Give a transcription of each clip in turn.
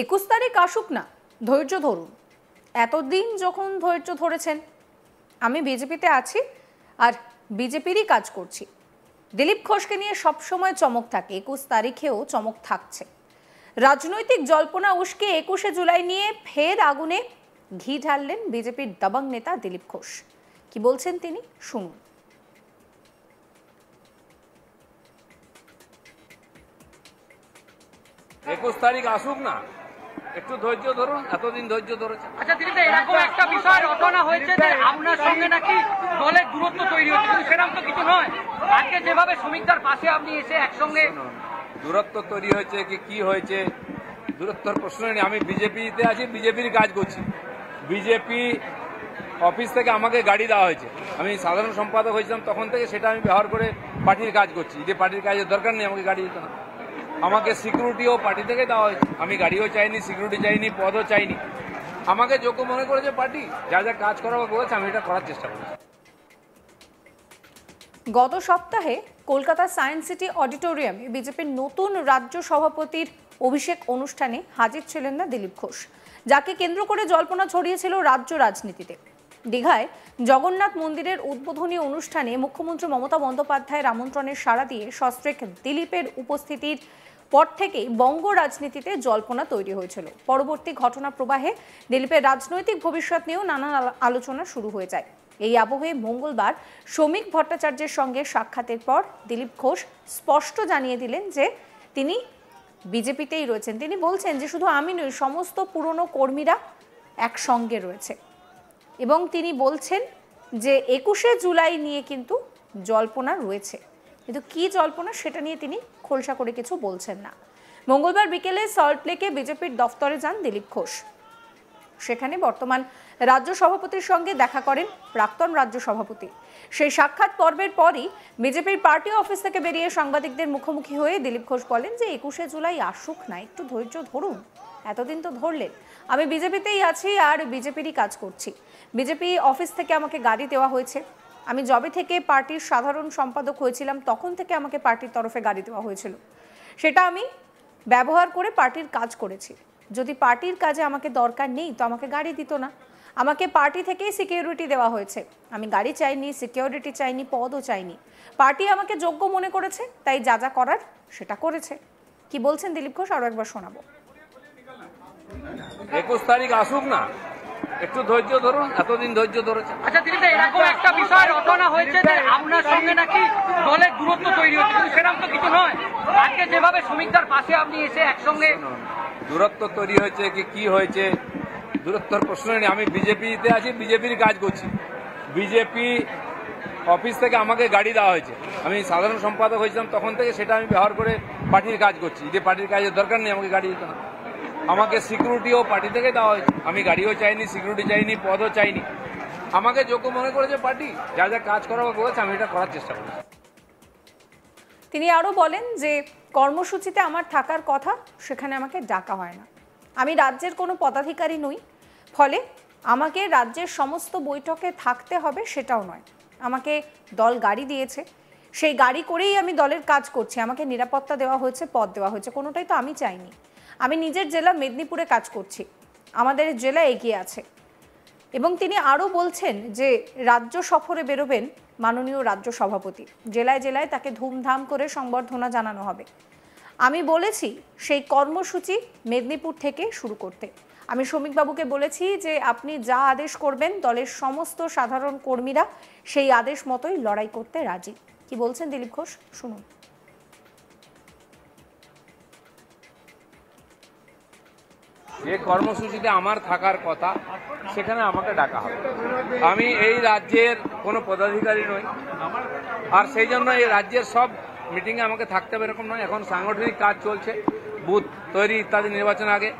21 তারিখ আসুক না, ধৈর্য ধরুন। এতদিন যখন ধৈর্য ধরেছেন, আমি বিজেপিতে আছি আর বিজেপিরই কাজ করছি। দিলীপ ঘোষকে নিয়ে সবসময় চমক থাকে, 21 তারিখেও চমক থাকছে। রাজনৈতিক জল্পনা উস্কে 21শে জুলাই নিয়ে ফের আগুনে ঘি ঢাললেন বিজেপির দাবাং নেতা দিলীপ ঘোষ। কি বলছেন তিনি, শুনুন। 21 তারিখ আসুক না, একটু ধৈর্য ধরুন, এতদিন ধৈর্য ধরেছে। আচ্ছা দিলীপ, এরকম একটা বিষয় রটনা হয়েছে যে আপনার সঙ্গে নাকি দলের দূরত্ব তৈরি হচ্ছে, কিন্তু সেরকম তো কিছু নয়। আজকে যেভাবে শ্রমিকদের পাশে আপনি এসে একসঙ্গে দূরত্ব তৈরি হয়েছে কি হয়েছে, দূরত্বর প্রশ্ন নেই। আমি বিজেপিতে আছি, বিজেপির কাজ করছি। বিজেপি অফিস থেকে আমাকে গাড়ি দেওয়া হয়েছে, আমি সাধারণ সম্পাদক হয়েছিলাম তখন থেকে, সেটা আমি ব্যবহার করে পার্টির কাজ করছি। যে পার্টির কাজের দরকার নেই আমাকে গাড়ি দিতে না, আমাকে সিকিউরিটিও পার্টি থেকে দেওয়া হয়েছে। আমি গাড়িও চাইনি, সিকিউরিটি চাইনি, পদও চাইনি। আমাকে যোগ্য মনে করেছে পার্টি, যা যা কাজ করা বলেছে আমি এটা করার চেষ্টা করেছি। গত সপ্তাহে কলকাতা সায়েন্স সিটি অডিটোরিয়ামে বিজেপির নতুন রাজ্য সভাপতির অভিষেক অনুষ্ঠানে হাজির ছিলেন না দিলীপ ঘোষ, যাকে কেন্দ্র করে জল্পনা ছড়িয়েছিল রাজ্য রাজনীতিতে। দীঘায় জগন্নাথ মন্দিরের উদ্বোধনী অনুষ্ঠানে মুখ্যমন্ত্রী মমতা বন্দ্যোপাধ্যায়ের আমন্ত্রণের সাড়া দিয়ে সস্ত্রীক দিলীপের উপস্থিতির পর থেকেই বঙ্গ রাজনীতিতে জল্পনা তৈরি হয়েছিল। পরবর্তী ঘটনা প্রবাহে দিলীপের রাজনৈতিক ভবিষ্যৎ নিয়েও নানান আলোচনা শুরু হয়ে যায়। এই আবহে মঙ্গলবার শ্রমিক ভট্টাচার্যের সঙ্গে সাক্ষাতের পর দিলীপ ঘোষ স্পষ্ট জানিয়ে দিলেন যে তিনি বিজেপিতেই রয়েছেন। তিনি বলছেন যে শুধু আমি নই, সমস্ত পুরনো কর্মীরা একসঙ্গে রয়েছে। এবং তিনি বলছেন যে 21শে জুলাই নিয়ে কিন্তু জল্পনা রয়েছে, কিন্তু কি জল্পনা সেটা নিয়ে তিনি খোলসা করে কিছু বলছেন না। মঙ্গলবার বিকেলে সল্টলেকে বিজেপির দফতরে যান দিলীপ ঘোষ। সেখানে বর্তমান রাজ্য সভাপতির সঙ্গে দেখা করেন প্রাক্তন রাজ্য সভাপতি। সেই সাক্ষাৎ পর্বের পরই বিজেপির পার্টি অফিস থেকে বেরিয়ে সাংবাদিকদের মুখোমুখি হয়ে দিলীপ ঘোষ বলেন যে 21শে জুলাই আসুক না, একটু ধৈর্য ধরুন। এতদিন তো ধরলেন, আমি বিজেপিতেই আছি আর বিজেপিরই কাজ করছি। বিজেপি অফিস থেকে আমাকে গাড়ি দেওয়া হয়েছে। আমি যবে থেকে পার্টির সাধারণ সম্পাদক হয়েছিলাম তখন থেকে আমাকে পার্টির তরফে গাড়ি দেওয়া হয়েছিল, সেটা আমি ব্যবহার করে পার্টির কাজ করেছি। যদি পার্টির কাজে আমাকে দরকার নেই তো আমাকে গাড়ি দিত না। আমাকে পার্টি থেকেই সিকিউরিটি দেওয়া হয়েছে। আমি গাড়ি চাইনি, সিকিউরিটি চাইনি, পদও চাইনি। পার্টি আমাকে যোগ্য মনে করেছে, তাই যা যা করার সেটা করেছে। কি বলছেন দিলীপ ঘোষ, আরো একবার শোনাবো। 21 তারিখ আসুক না, একটু ধৈর্য ধরুন, এতদিন ধৈর্য ধরেছে। আচ্ছা দিলীপ, এরকম একটা বিষয় রটনা হয়েছে যে আপনার সঙ্গে নাকি দলের দূরত্ব তৈরি হচ্ছে, কিন্তু সেরকম তো কিছু নয়। আজকে যেভাবে শ্রমিকদের পাশে আপনি এসে একসঙ্গে দূরত্ব তৈরি হয়েছে কি হয়েছে, দূরত্বর প্রশ্ন নেই। আমি বিজেপিতে আছি, বিজেপির কাজ করছি। বিজেপি অফিস থেকে আমাকে গাড়ি দেওয়া হয়েছে, আমি সাধারণ সম্পাদক হয়েছিলাম তখন থেকে, সেটা আমি ব্যবহার করে পার্টির কাজ করছি। যে পার্টির কাজের দরকার নেই আমাকে গাড়ি দিতে না, আমাকে সিকিউরিটিও পার্টি থেকে দেওয়া হয়েছে। আমি গাড়িও চাইনি, সিকিউরিটি চাইনি, পদও চাইনি। আমাকে যোগ্য মনে করেছে পার্টি, যা যা কাজ করা বলেছে আমি এটা করার চেষ্টা করেছি। তিনি আরো বলেন যে কর্মসূচিতে আমার থাকার কথা, সেখানে আমাকে ডাকা হয় না। আমি রাজ্যের কোনো পদাধিকারী নই, ফলে আমাকে রাজ্যের সমস্ত বৈঠকে থাকতে হবে সেটাও নয়। আমাকে দল গাড়ি দিয়েছে, সেই গাড়ি করেই আমি দলের কাজ করছি। আমাকে নিরাপত্তা দেওয়া হয়েছে, পদ দেওয়া হয়েছে, কোনোটাই তো আমি চাইনি। আমি নিজের জেলা মেদিনীপুরে কাজ করছি, আমাদের জেলা এগিয়ে আছে। এবং তিনি আরও বলছেন যে রাজ্য সফরে বেরোবেন মাননীয় রাজ্য সভাপতি, জেলায় জেলায় তাকে ধুমধাম করে সংবর্ধনা জানানো হবে। আমি বলেছি সেই কর্মসূচি মেদিনীপুর থেকে শুরু করতে। আমি শ্রমিকবাবুকে বলেছি যে আপনি যা আদেশ করবেন দলের সমস্ত সাধারণ কর্মীরা সেই আদেশ মতোই লড়াই করতে রাজি। কি বলছেন দিলীপ ঘোষ, শুনুন। যে কর্মসূচিতে আমার থাকার কথা সেখানে আমাকে ডাকা হবে। আমি এই রাজ্যের কোনো পদাধিকারী নই, আর সেই জন্য এই রাজ্যের সব মিটিংয়ে আমাকে থাকতে হবে এরকম নয়। এখন সাংগঠনিক কাজ চলছে, বুথ তৈরি ইত্যাদি, নির্বাচন আগে।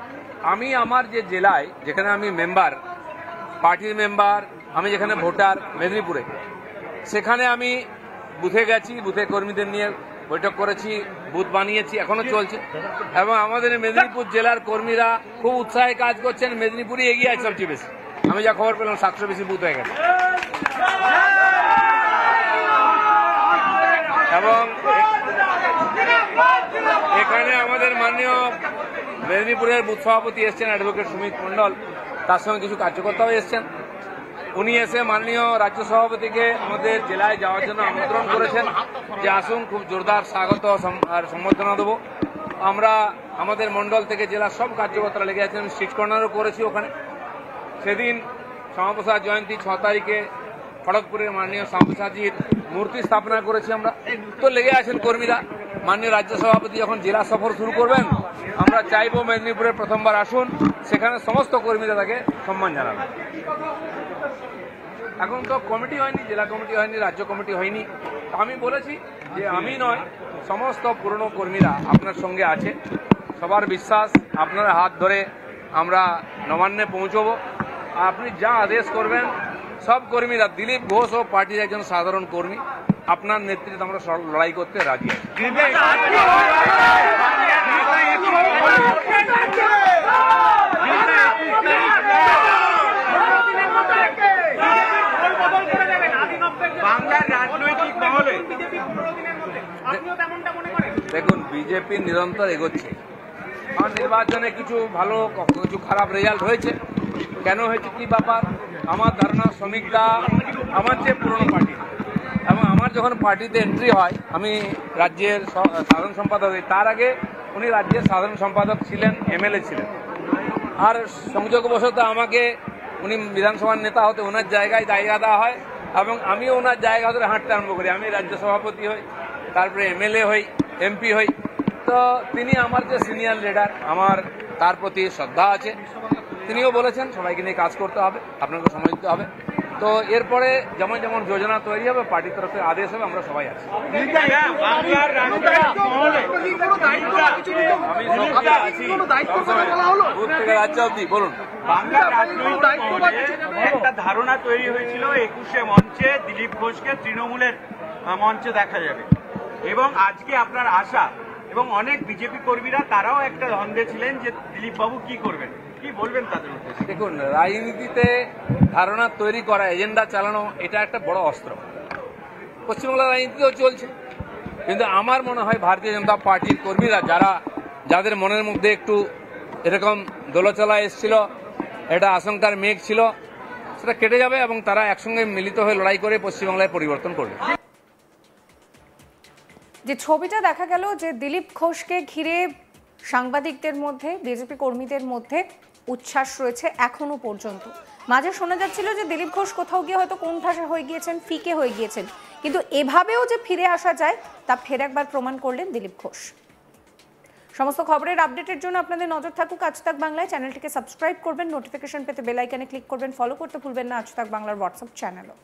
আমি আমার যে জেলায়, যেখানে আমি মেম্বার, পার্টির মেম্বার, আমি যেখানে ভোটার মেদিনীপুরে, সেখানে আমি বুথে গেছি, বুথে কর্মীদের নিয়ে বৈঠক করেছি, বুথ বানিয়েছি, এখনো চলছে। এবং আমাদের মেদিনীপুর জেলার কর্মীরা খুব উৎসাহে কাজ করছেন। মেদিনীপুরই এগিয়ে আছে সবচেয়ে বেশি। আমি যা খবর পেলাম 700 বেশি বুথ হয়ে গেছে। এবং এখানে আমাদের মাননীয় মেদিনীপুরের বুথ সভাপতি এসছেন অ্যাডভোকেট সুমিত মণ্ডল, তার সঙ্গে কিছু কার্যকর্তাও এসছেন। উনি এসে মাননীয় রাজ্য সভাপতিকে আমাদের জেলায় যাওয়ার জন্য আমন্ত্রণ করেছেন যে আসুন, খুব জোরদার স্বাগত আর সম্বর্ধনা দেবো। আমরা আমাদের মণ্ডল থেকে জেলার সব কার্যকর্তারা লেগে আছেন, স্ট্রিট কর্নারও করেছি ওখানে। সেদিন শ্যামাপ্রসাদ জয়ন্তী 6 তারিখে খড়গপুরের মাননীয় শ্যামাপ্রসাদজির মূর্তি স্থাপনা করেছি আমরা। তো লেগে আছেন কর্মীরা। মাননীয় রাজ্য সভাপতি যখন জেলা সফর শুরু করবেন, আমরা চাইবো মেদিনীপুরের প্রথমবার আসুন, সেখানে সমস্ত কর্মীরা তাকে সম্মান জানাবেন। এখন তো কমিটি হয়নি, জেলা কমিটি হয়নি, রাজ্য কমিটি হয়নি। আমি বলেছি যে আমি নয়, সমস্ত পুরনো কর্মীরা আপনার সঙ্গে আছে। সবার বিশ্বাস আপনার হাত ধরে আমরা নবান্নে পৌঁছবো। আপনি যা আদেশ করবেন, সব কর্মীরা, দিলীপ ঘোষ ও পার্টির একজন সাধারণ কর্মী, আপনার নেতৃত্বে আমরা লড়াই করতে রাজি আছি। দেখুন, বিজেপি নিরন্তর এগোচ্ছে। আর নির্বাচনে কিছু ভালো, কিছু খারাপ রেজাল্ট হয়েছে। কেন হয়েছে, কি ব্যাপার? আমার ধারণা শ্রমিকরা আমার চেয়ে পুরনো পার্টি, এবং আমার যখন পার্টিতে এন্ট্রি হয়, আমি রাজ্যের সাধারণ সম্পাদক হই, তার আগে উনি রাজ্যের সাধারণ সম্পাদক ছিলেন, এমএলএ ছিলেন। আর সংযোগবশত আমাকে উনি বিধানসভার নেতা হতে ওনার জায়গায় জায়গা দেওয়া হয়, এবং আমিও ওনার জায়গা ধরে হাঁটতে আরম্ভ করি। আমি রাজ্য সভাপতি হই, তারপরে এমএলএ হই, এমপি হই। তো তিনি আমার যে সিনিয়র লিডার, আমার তার প্রতি শ্রদ্ধা আছে। তিনিও বলেছেন সবাইকে নিয়ে কাজ করতে হবে, আপনাকে সময় দিতে হবে। তো এরপরে যেমন যেমন যোজনা তৈরি হবে, পার্টির তরফে আদেশ হবে, আমরা সবাই আছি। আমি বুথ থেকে রাজ্য অব্দি বলুন। বাংলার রাজনৈতিক মহলে একটা ধারণা তৈরি হয়েছিল 21শে মঞ্চে দিলীপ ঘোষকে তৃণমূলের মঞ্চে দেখা যাবে, এবং আজকে আপনার আশা, এবং অনেক বিজেপি কর্মীরা তারাও একটা দ্বন্দ্বে ছিলেন যে দিলীপ বাবু কি করবেন, কি বলবেন তাদের উদ্দেশ্যে? দেখুন, রাজনীতিতে ধারণা তৈরি করা, এজেন্ডা চালানো, এটা একটা বড় অস্ত্র। পশ্চিমবাংলার রাজনীতিতেও চলছে। কিন্তু আমার মনে হয় ভারতীয় জনতা পার্টির কর্মীরা, যাদের মনের মধ্যে একটু এরকম দোলচলা এসেছিল, এটা আশঙ্কার মেঘ ছিল, সেটা কেটে যাবে, এবং তারা একসঙ্গে মিলিত হয়ে লড়াই করে পশ্চিমবাংলায় পরিবর্তন করবে। যে ছবিটা দেখা গেল, যে দিলীপ ঘোষকে ঘিরে সাংবাদিকদের মধ্যে, বিজেপি কর্মীদের মধ্যে উচ্ছ্বাস রয়েছে এখনো পর্যন্ত। মাঝে শোনা যাচ্ছিল যে দিলীপ ঘোষ কোথাও গিয়ে হয়তো কোণঠাসা হয়ে গিয়েছেন, ফিকে হয়ে গিয়েছেন, কিন্তু এভাবেও যে ফিরে আসা যায় তা ফের একবার প্রমাণ করলেন দিলীপ ঘোষ। সমস্ত খবরের আপডেটের জন্য আপনাদের নজর থাকুক আজ তাক বাংলায়। চ্যানেলটিকে সাবস্ক্রাইব করবেন, নোটিফিকেশন পেতে বেল আইকনে ক্লিক করবেন, ফলো করতে ভুলবেন না আজ তাক বাংলার হোয়াটসঅ্যাপ চ্যানেলও।